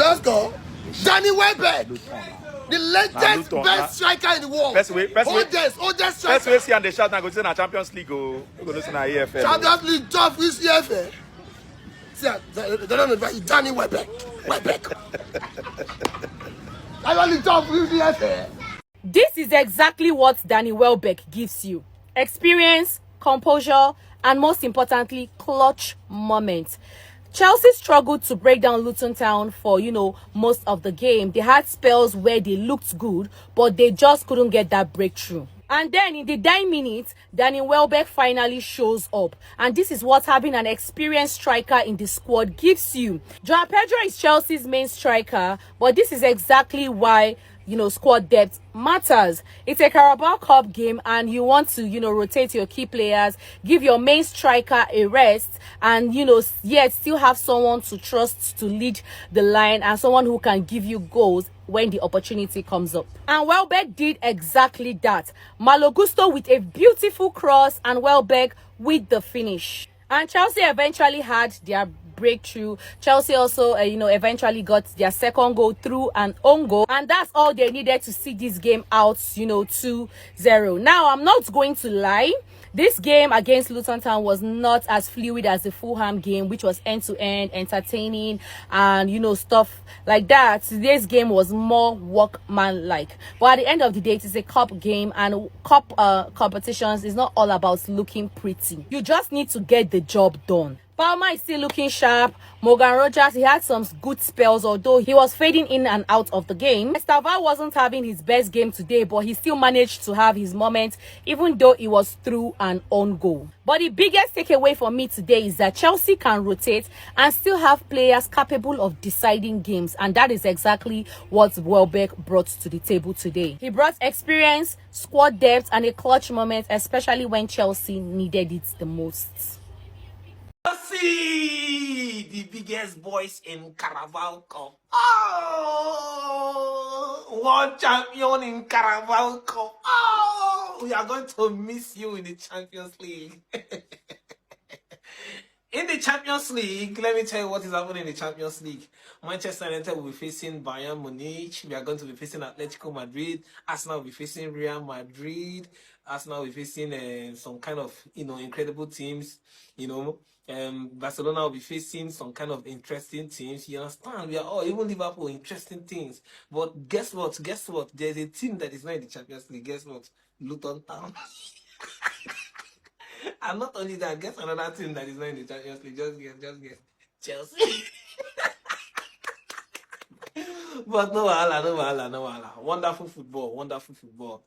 Let's go. Danny Welbeck, the latest best striker in the world. Best way oldest striker. Best way see and the shout now go to the Champions League. Go listen to EFL. Champions League tough with EFL. See, they don't know about Danny Welbeck. Champions League tough with EFL. This is exactly what Danny Welbeck gives you: experience, composure, and most importantly, clutch moments. Chelsea struggled to break down Luton Town for, most of the game. They had spells where they looked good, but they just couldn't get that breakthrough. And then in the 9 minutes, Danny Welbeck finally shows up. And this is what having an experienced striker in the squad gives you. João Pedro is Chelsea's main striker, but this is exactly why squad depth matters. It's a Karabao Cup game and you want to, rotate your key players, give your main striker a rest, and, yet still have someone to trust to lead the line and someone who can give you goals when the opportunity comes up. And Welbeck did exactly that. Malo Gusto with a beautiful cross and Welbeck with the finish. And Chelsea eventually had their breakthrough. Chelsea also, eventually got their second goal through an own goal. And that's all they needed to see this game out, 2-0. Now, I'm not going to lie. This game against Luton Town was not as fluid as the Fulham game, which was end-to-end, entertaining, and, stuff like that. Today's game was more workman-like. But at the end of the day, it is a cup game, and cup competitions is not all about looking pretty. You just need to get the job done. Palmer is still looking sharp. Morgan Rogers, he had some good spells, although he was fading in and out of the game. Estava wasn't having his best game today, but he still managed to have his moments, even though it was through an own goal. But the biggest takeaway for me today is that Chelsea can rotate and still have players capable of deciding games, and that is exactly what Welbeck brought to the table today. He brought experience, squad depth, and a clutch moment, especially when Chelsea needed it the most. See the biggest boys in Karabao Cup. Oh, one champion in Karabao Cup. Oh, we are going to miss you in the Champions League. In the Champions League, let me tell you what is happening in the Champions League. Manchester United will be facing Bayern Munich. We are going to be facing Atletico Madrid. Arsenal will be facing Real Madrid. Arsenal will be facing some kind of, incredible teams. Barcelona will be facing some kind of interesting teams. You understand? We are all, even Liverpool, interesting things. But guess what? There's a team that is not in the Champions League. Guess what? Luton Town. And not only that, guess another team that is not in the Champions League. Just guess. Chelsea. But no wahala. Wonderful football.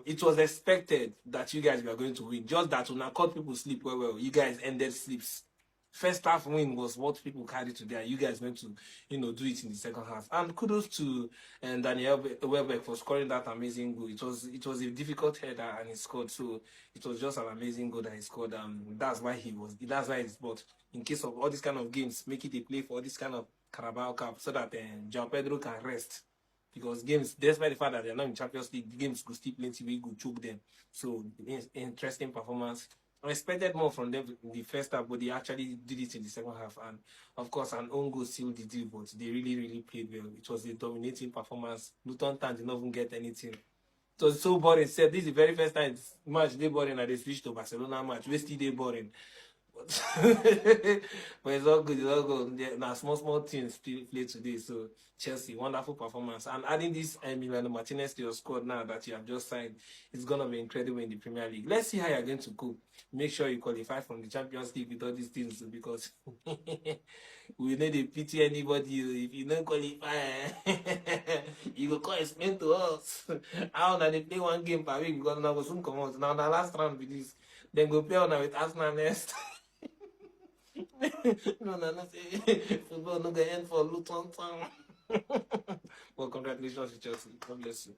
It was expected that you guys were going to win. Just that when I caught people sleep well, you guys ended sleeps. First half win was what people carried today. You guys went to, do it in the second half. And kudos to Daniel Welbeck for scoring that amazing goal. It was a difficult header and he scored. So it was just an amazing goal that he scored. That's why it's bought. In case of all these kind of games, make it a play for all this kind of Karabao Cup so that João Pedro can rest. Because games, despite the fact that they're not in Champions League, the games could still plenty, we could choke them. So interesting performance. I expected more from them in the first half, but they actually did it in the second half. And of course, an own goal sealed the deal, but they really, really played well. It was a dominating performance. Luton Town did not even get anything. It was so boring. This is the very first time match they boring and they switched to Barcelona match. We still they boring. But it's all good. Now small teams play today. So Chelsea, wonderful performance. And adding this Emiliano Martinez to your squad now that you have just signed, it's gonna be incredible in the Premier League. Let's see how you're going to cope. Make sure you qualify from the Champions League with all these things, because we need to pity anybody if you don't qualify. You go come explain to us how that they play one game per week, because now we soon come out. Now the last round with this, then go play on with Arsenal next. No, football no go end for Luton Town. Well, congratulations to Chelsea. God bless you.